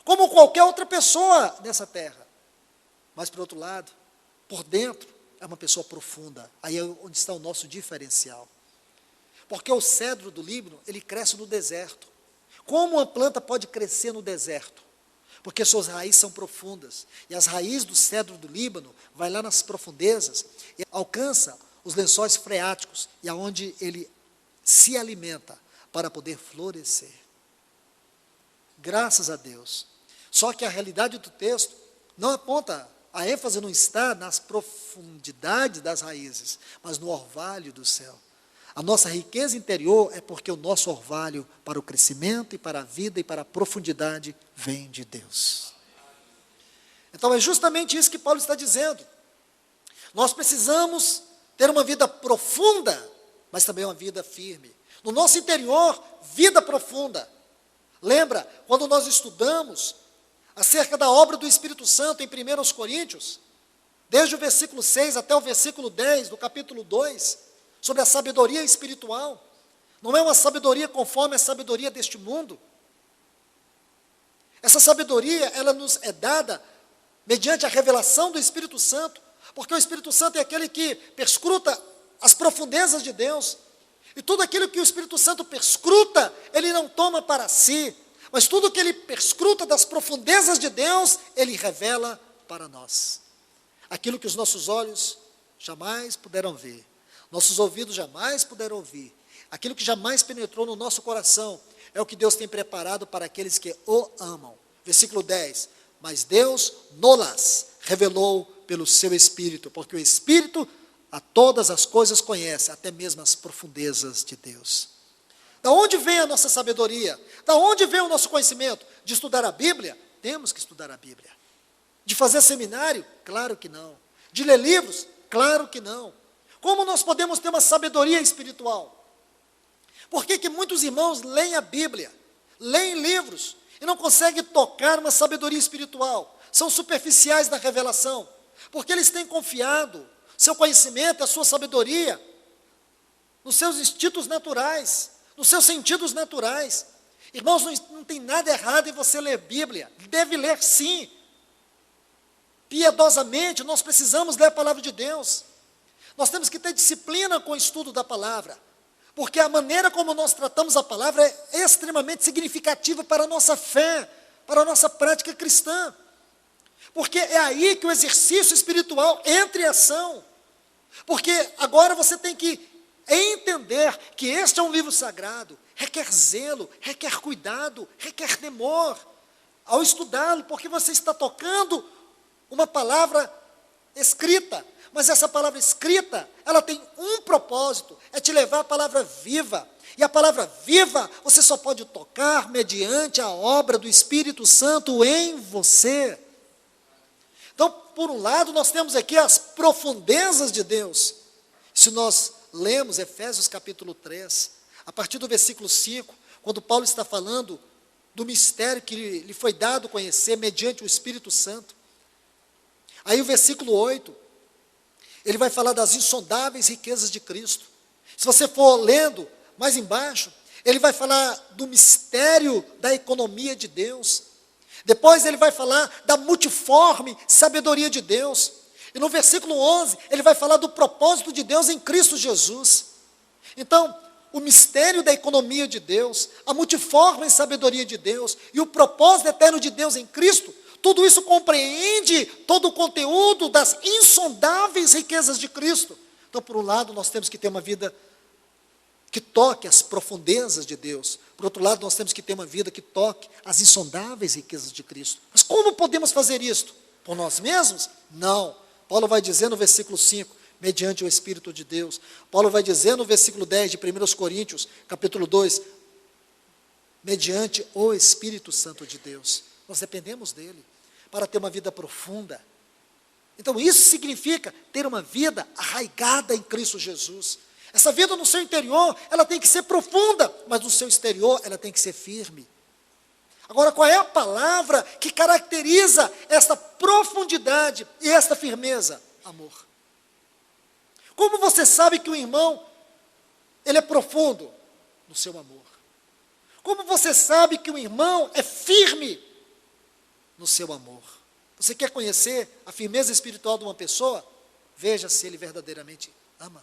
como qualquer outra pessoa nessa terra. Mas, por outro lado, por dentro, é uma pessoa profunda. Aí é onde está o nosso diferencial. Porque o cedro do Líbano, ele cresce no deserto. Como uma planta pode crescer no deserto? Porque suas raízes são profundas. E as raízes do cedro do Líbano vai lá nas profundezas e alcança os lençóis freáticos, e aonde ele se alimenta para poder florescer. Graças a Deus. Só que a realidade do texto não aponta, a ênfase não está nas profundidades das raízes, mas no orvalho do céu. A nossa riqueza interior é porque o nosso orvalho para o crescimento e para a vida e para a profundidade vem de Deus. Então é justamente isso que Paulo está dizendo. Nós precisamos ter uma vida profunda, mas também uma vida firme. No nosso interior, vida profunda. Lembra, quando nós estudamos acerca da obra do Espírito Santo em 1 Coríntios, desde o versículo 6 até o versículo 10 do capítulo 2, sobre a sabedoria espiritual. Não é uma sabedoria conforme a sabedoria deste mundo. Essa sabedoria, ela nos é dada mediante a revelação do Espírito Santo, porque o Espírito Santo é aquele que perscruta as profundezas de Deus. E tudo aquilo que o Espírito Santo perscruta, ele não toma para si, mas tudo que ele perscruta das profundezas de Deus, ele revela para nós. Aquilo que os nossos olhos jamais puderam ver, nossos ouvidos jamais puderam ouvir, aquilo que jamais penetrou no nosso coração, é o que Deus tem preparado para aqueles que o amam. Versículo 10, mas Deus nolas revelou pelo seu Espírito, porque o Espírito a todas as coisas conhece, até mesmo as profundezas de Deus. Da onde vem a nossa sabedoria? Da onde vem o nosso conhecimento? De estudar a Bíblia? Temos que estudar a Bíblia. De fazer seminário? Claro que não. De ler livros? Claro que não. Como nós podemos ter uma sabedoria espiritual? Por que que muitos irmãos leem a Bíblia, leem livros, e não conseguem tocar uma sabedoria espiritual? São superficiais na revelação, porque eles têm confiado seu conhecimento, a sua sabedoria, nos seus instintos naturais, nos seus sentidos naturais. Irmãos, não tem nada errado em você ler Bíblia, deve ler sim. Piedosamente, nós precisamos ler a palavra de Deus. Nós temos que ter disciplina com o estudo da palavra, porque a maneira como nós tratamos a palavra é extremamente significativa para a nossa fé, para a nossa prática cristã. Porque é aí que o exercício espiritual entra em ação. Porque agora você tem que entender que este é um livro sagrado, requer zelo, requer cuidado, requer temor ao estudá-lo, porque você está tocando uma palavra escrita, mas essa palavra escrita, ela tem um propósito, é te levar a palavra viva, e a palavra viva você só pode tocar mediante a obra do Espírito Santo em você. Então, por um lado, nós temos aqui as profundezas de Deus. Se nós lemos Efésios capítulo 3, a partir do versículo 5, quando Paulo está falando do mistério que lhe foi dado conhecer mediante o Espírito Santo. Aí o versículo 8, ele vai falar das insondáveis riquezas de Cristo. Se você for lendo mais embaixo, ele vai falar do mistério da economia de Deus. Depois ele vai falar da multiforme sabedoria de Deus. E no versículo 11, ele vai falar do propósito de Deus em Cristo Jesus. Então, o mistério da economia de Deus, a multiforme sabedoria de Deus e o propósito eterno de Deus em Cristo, tudo isso compreende todo o conteúdo das insondáveis riquezas de Cristo. Então, por um lado, nós temos que ter uma vida que toque as profundezas de Deus. Por outro lado, nós temos que ter uma vida que toque as insondáveis riquezas de Cristo. Mas como podemos fazer isto? Por nós mesmos? Não. Paulo vai dizer no versículo 5, mediante o Espírito de Deus. Paulo vai dizer no versículo 10 de 1 Coríntios, capítulo 2, mediante o Espírito Santo de Deus. Nós dependemos dele para ter uma vida profunda. Então, isso significa ter uma vida arraigada em Cristo Jesus. Essa vida no seu interior, ela tem que ser profunda, mas no seu exterior, ela tem que ser firme. Agora, qual é a palavra que caracteriza esta profundidade e esta firmeza? Amor. Como você sabe que o irmão, ele é profundo? No seu amor. Como você sabe que o irmão é firme? no seu amor. Você quer conhecer a firmeza espiritual de uma pessoa? Veja se ele verdadeiramente ama.